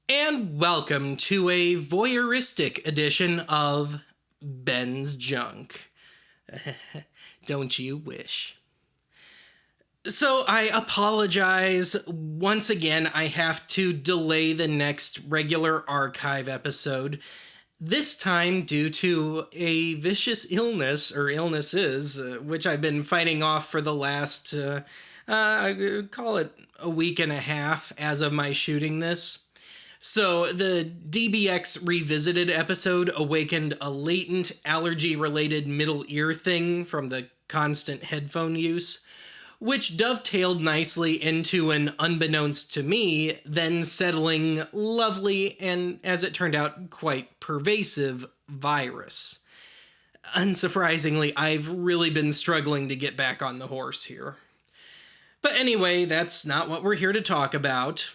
And welcome to a voyeuristic edition of Ben's Junk. Don't you wish? So I apologize. Once again, I have to delay the next regular archive episode. This time due to a vicious illness, or illnesses, which I've been fighting off for the last, call it a week and a half as of my shooting this. So the DBX Revisited episode awakened a latent allergy-related middle ear thing from the constant headphone use, which dovetailed nicely into an unbeknownst to me, then settling lovely and, as it turned out, quite pervasive virus. Unsurprisingly, I've really been struggling to get back on the horse here. But anyway, that's not what we're here to talk about.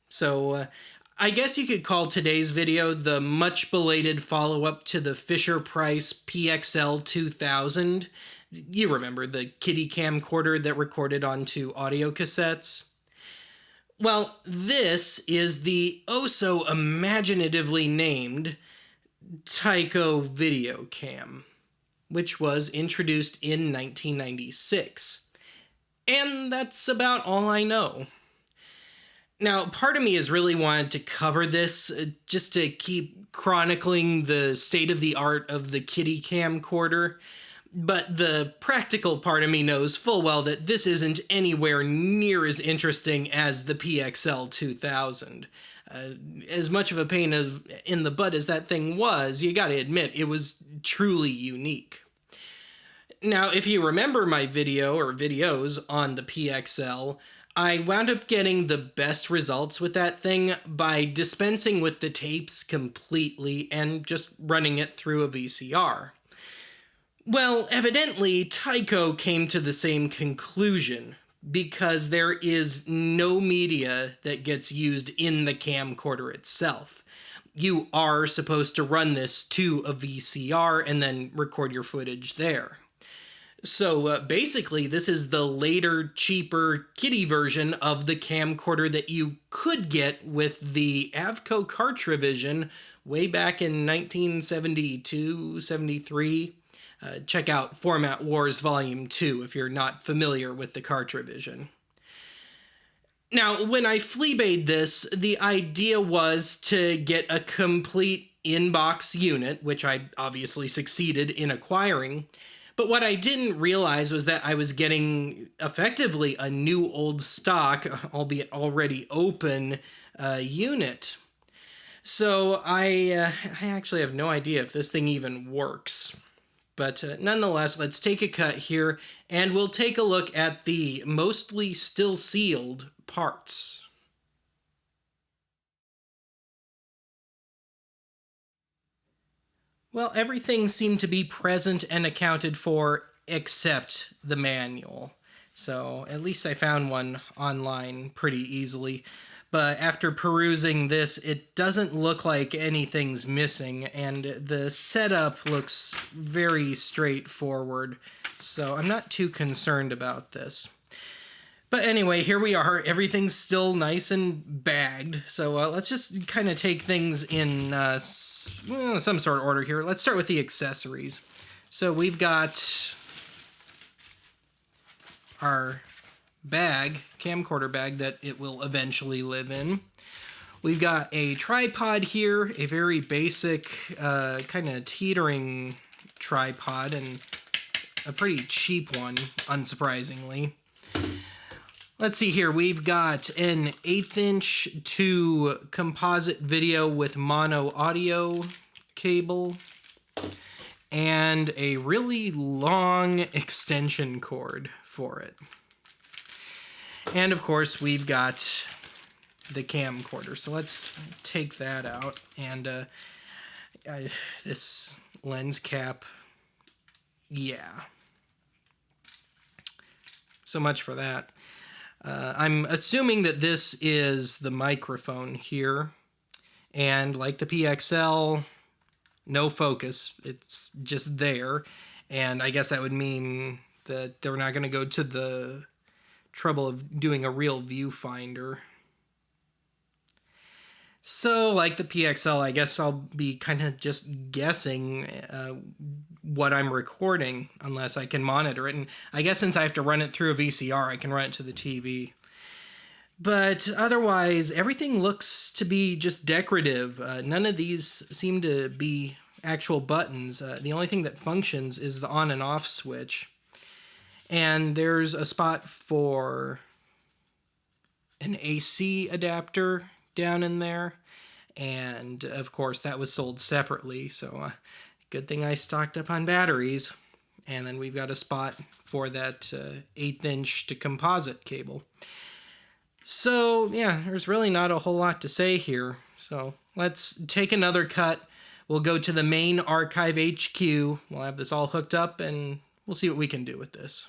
So, I guess you could call today's video the much belated follow-up to the Fisher-Price PXL 2000. You remember the Kiddie Camcorder that recorded onto audio cassettes? Well, this is the oh-so imaginatively named Tyco Video Cam, which was introduced in 1996. And that's about all I know. Now, part of me has really wanted to cover this just to keep chronicling the state of the art of the Kiddie Camcorder, but the practical part of me knows full well that this isn't anywhere near as interesting as the PXL 2000. As much of a pain in the butt as that thing was, you gotta admit, it was truly unique. Now, if you remember my video or videos on the PXL, I wound up getting the best results with that thing by dispensing with the tapes completely and just running it through a VCR. Well, evidently, Tyco came to the same conclusion, because there is no media that gets used in the camcorder itself. You are supposed to run this to a VCR and then record your footage there. So basically, this is the later, cheaper, kiddie version of the camcorder that you could get with the Avco Cartrivision way back in 1972, 73. Check out Format Wars Volume 2 if you're not familiar with the Cartrivision. Now, when I fleabade this, the idea was to get a complete in-box unit, which I obviously succeeded in acquiring. But what I didn't realize was that I was getting effectively a new old stock, albeit already open, unit. So I actually have no idea if this thing even works. But nonetheless, let's take a cut here, and we'll take a look at the mostly still sealed parts. Well, everything seemed to be present and accounted for except the manual. So at least I found one online pretty easily. But after perusing this, it doesn't look like anything's missing, and the setup looks very straightforward. So I'm not too concerned about this. But anyway, here we are. Everything's still nice and bagged. So let's just kind of take things in some sort of order here. Let's start with the accessories. So we've got our bag, camcorder bag that it will eventually live in. We've got a tripod here, a very basic kind of teetering tripod, and a pretty cheap one, unsurprisingly. Let's see here, we've got an 1/8" to composite video with mono audio cable, and a really long extension cord for it. And of course, we've got the camcorder. So let's take that out. And this lens cap, yeah. So much for that. I'm assuming that this is the microphone here. And like the PXL, no focus. It's just there. And I guess that would mean that they're not going to go to the trouble of doing a real viewfinder. So, like the PXL, I guess I'll be kind of just guessing what I'm recording unless I can monitor it. And I guess since I have to run it through a VCR, I can run it to the TV. But otherwise, everything looks to be just decorative. None of these seem to be actual buttons. The only thing that functions is the on and off switch. And there's a spot for an AC adapter down in there. And of course, that was sold separately. So good thing I stocked up on batteries. And then we've got a spot for that 1/8 inch to composite cable. So yeah, there's really not a whole lot to say here. So let's take another cut. We'll go to the main archive HQ. We'll have this all hooked up and we'll see what we can do with this.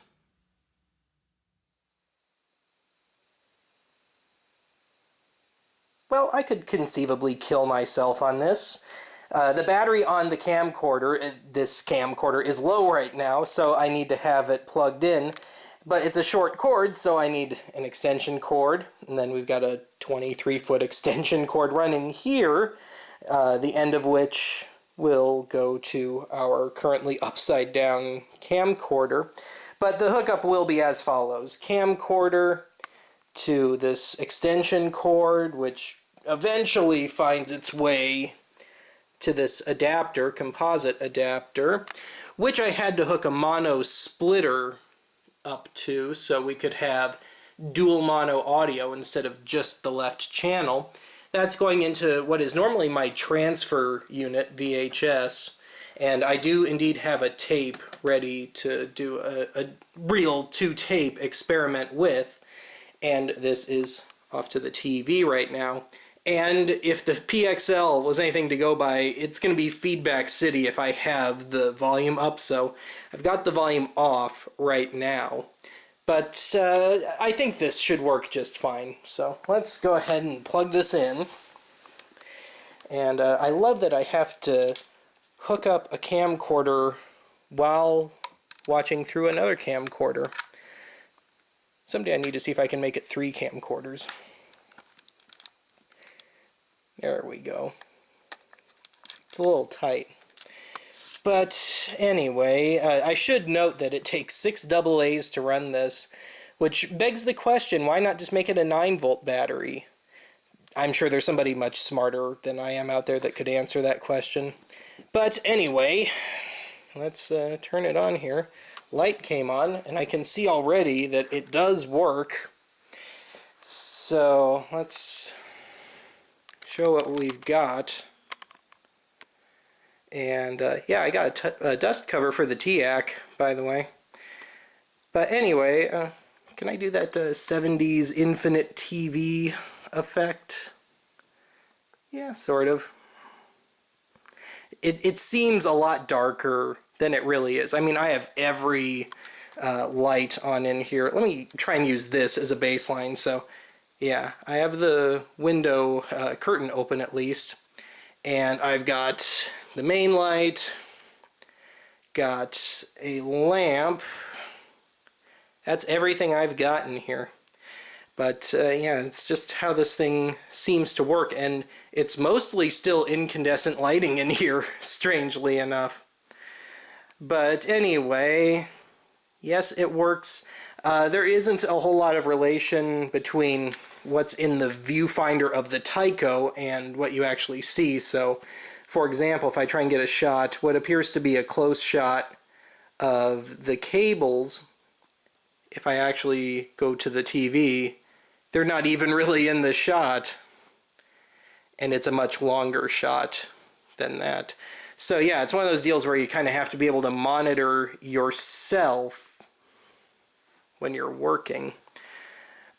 Well, I could conceivably kill myself on this. The battery on the camcorder, this camcorder, is low right now, so I need to have it plugged in. But it's a short cord, so I need an extension cord. And then we've got a 23-foot extension cord running here, the end of which will go to our currently upside down camcorder. But the hookup will be as follows. Camcorder to this extension cord, which eventually finds its way to this adapter, composite adapter, which I had to hook a mono splitter up to so we could have dual mono audio instead of just the left channel. That's going into what is normally my transfer unit, VHS, and I do indeed have a tape ready to do a real 2-tape experiment with, and this is off to the TV right now. And if the PXL was anything to go by, it's going to be feedback city if I have the volume up, so I've got the volume off right now. But I think this should work just fine. So let's go ahead and plug this in. And I love that I have to hook up a camcorder while watching through another camcorder. Someday I need to see if I can make it 3 camcorders. There we go. It's a little tight. But anyway, I should note that it takes 6 AA's to run this, which begs the question, why not just make it a 9-volt battery? I'm sure there's somebody much smarter than I am out there that could answer that question. But anyway, let's turn it on here. Light came on, and I can see already that it does work. So let's show what we've got. And yeah, I got a dust cover for the TIAC, by the way. But anyway, can I do that 70s infinite TV effect? Yeah, sort of. It seems a lot darker than it really is. I mean, I have every light on in here. Let me try and use this as a baseline. So yeah, I have the window curtain open at least, and I've got the main light, got a lamp. That's everything I've got in here. But yeah, it's just how this thing seems to work, and it's mostly still incandescent lighting in here, strangely enough. But anyway, yes, it works. There isn't a whole lot of relation between what's in the viewfinder of the Tyco and what you actually see. So, for example, if I try and get a shot, what appears to be a close shot of the cables, if I actually go to the TV, they're not even really in the shot. And it's a much longer shot than that. So yeah, it's one of those deals where you kind of have to be able to monitor yourself when you're working.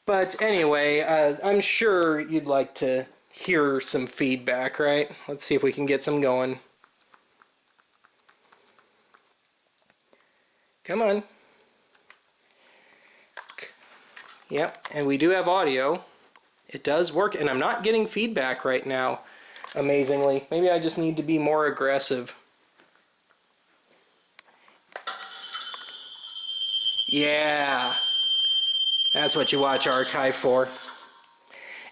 But anyway, I'm sure you'd like to hear some feedback, right? Let's see if we can get some going. Come on. Yep, and we do have audio. It does work, and I'm not getting feedback right now, amazingly. Maybe I just need to be more aggressive. Yeah, that's what you watch Archive for.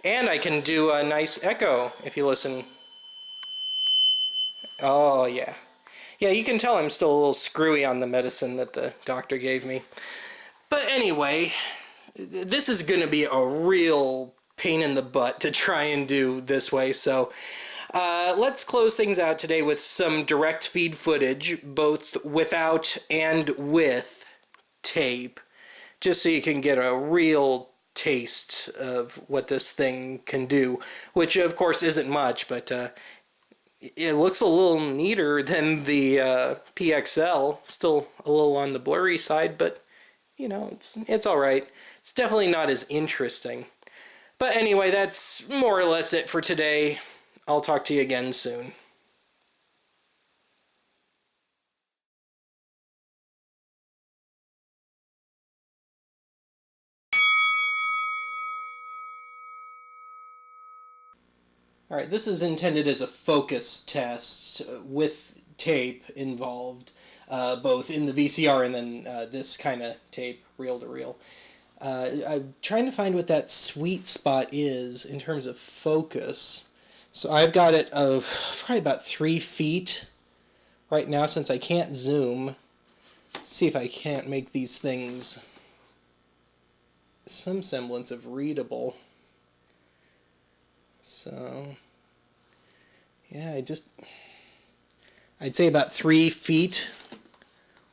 And I can do a nice echo if you listen. Oh, yeah. Yeah, you can tell I'm still a little screwy on the medicine that the doctor gave me. But anyway, this is going to be a real pain in the butt to try and do this way, so let's close things out today with some direct feed footage, both without and with tape, just so you can get a real taste of what this thing can do, which of course isn't much, but it looks a little neater than the PXL. Still a little on the blurry side, but you know, it's all right. It's definitely not as interesting. But anyway, that's more or less it for today. I'll talk to you again soon. Alright, this is intended as a focus test with tape involved, both in the VCR and then this kind of tape, reel-to-reel. I'm trying to find what that sweet spot is in terms of focus. So I've got it probably about 3 feet right now since I can't zoom. See if I can't make these things some semblance of readable. So, yeah, I'd say about 3 feet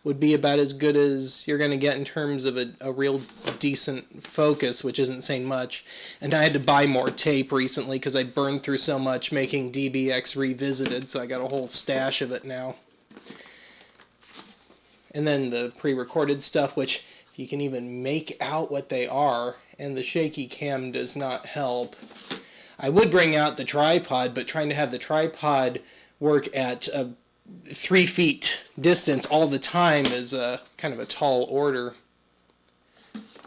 would be about as good as you're going to get in terms of a real decent focus, which isn't saying much. And I had to buy more tape recently because I burned through so much making DBX Revisited, so I got a whole stash of it now. And then the pre-recorded stuff, which if you can even make out what they are, and the shaky cam does not help. I would bring out the tripod, but trying to have the tripod work at 3 feet distance all the time is kind of a tall order.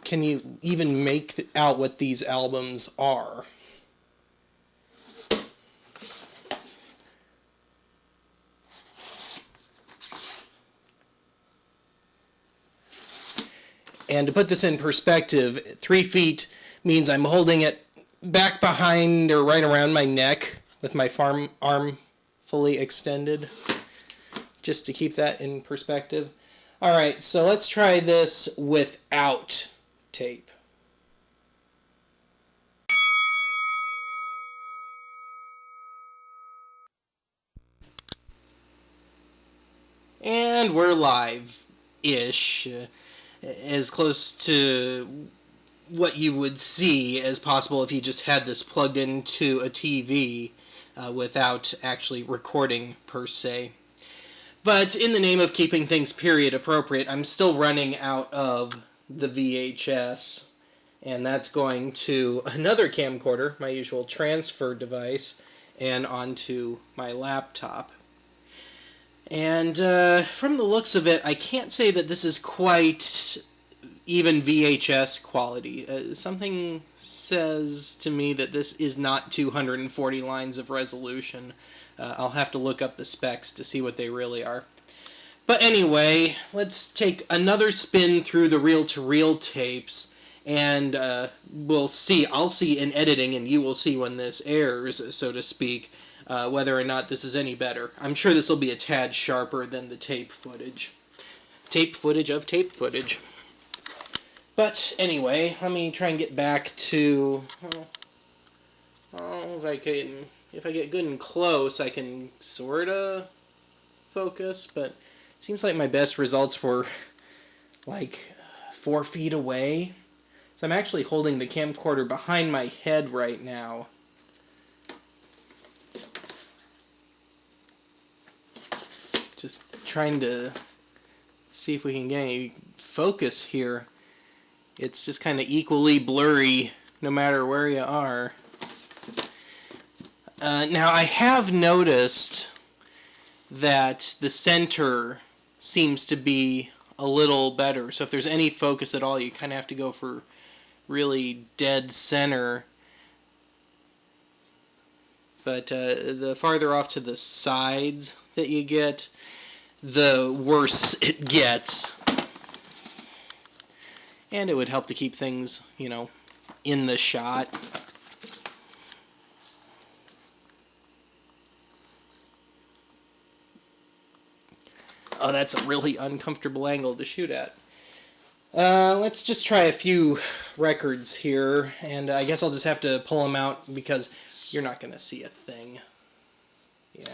Can you even make out what these albums are? And to put this in perspective, 3 feet means I'm holding it back behind or right around my neck with my arm fully extended, just to keep that in perspective. Alright, so let's try this without tape. And we're live-ish, as close to what you would see as possible if you just had this plugged into a TV without actually recording per se. But in the name of keeping things period appropriate, I'm still running out of the VHS, and that's going to another camcorder, my usual transfer device, and onto my laptop. And from the looks of it, I can't say that this is quite even VHS quality. Something says to me that this is not 240 lines of resolution. I'll have to look up the specs to see what they really are. But anyway, let's take another spin through the reel-to-reel tapes, and we'll see. I'll see in editing, and you will see when this airs, so to speak, whether or not this is any better. I'm sure this will be a tad sharper than the tape footage. Tape footage of tape footage. But anyway, let me try and get back to, if I get good and close, I can sorta focus, but it seems like my best results were like 4 feet away. So I'm actually holding the camcorder behind my head right now. Just trying to see if we can get any focus here. It's just kind of equally blurry no matter where you are. Now I have noticed that the center seems to be a little better. So if there's any focus at all, you kind of have to go for really dead center. But the farther off to the sides that you get, the worse it gets. And it would help to keep things, you know, in the shot. Oh, that's a really uncomfortable angle to shoot at. Let's just try a few records here, and I guess I'll just have to pull them out because you're not going to see a thing. Yeah.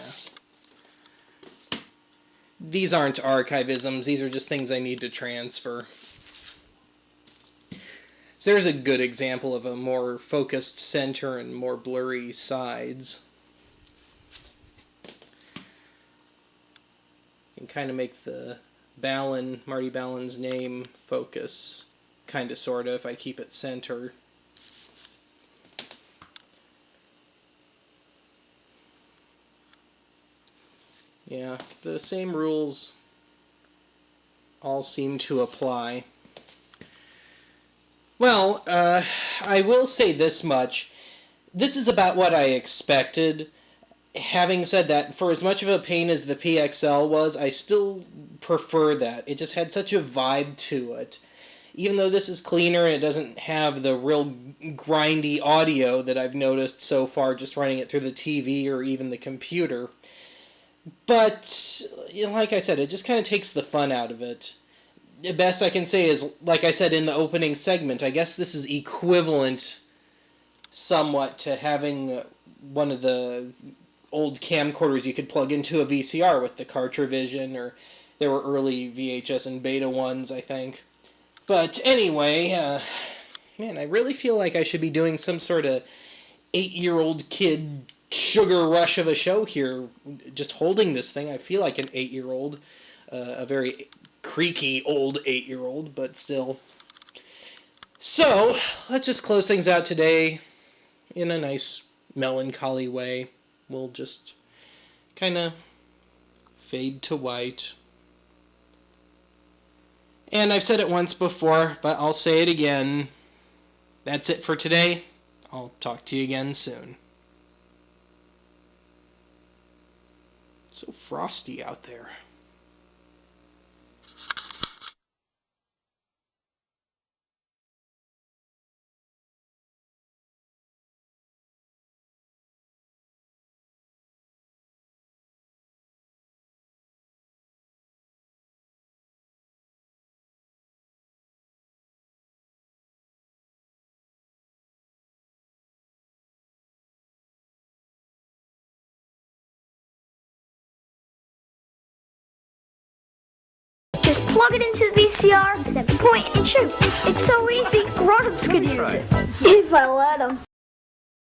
These aren't archivisms, these are just things I need to transfer. So there's a good example of a more focused center and more blurry sides. You can kind of make the Marty Ballin's name focus, kind of, sort of, if I keep it center. Yeah, the same rules all seem to apply. Well, I will say this much. This is about what I expected. Having said that, for as much of a pain as the PXL was, I still prefer that. It just had such a vibe to it. Even though this is cleaner and it doesn't have the real grindy audio that I've noticed so far just running it through the TV or even the computer. But, like I said, it just kind of takes the fun out of it. The best I can say is, like I said in the opening segment, I guess this is equivalent somewhat to having one of the old camcorders you could plug into a VCR with the CartraVision, or there were early VHS and beta ones, I think. But anyway, man, I really feel like I should be doing some sort of 8-year-old kid sugar rush of a show here, just holding this thing. I feel like an 8-year-old, a very creaky old 8-year-old, but still. So, let's just close things out today in a nice melancholy way. We'll just kind of fade to white. And I've said it once before, but I'll say it again. That's it for today. I'll talk to you again soon. It's so frosty out there. Just plug it into the VCR, and then point and shoot. It's so easy, grown-ups could use it. If I let them.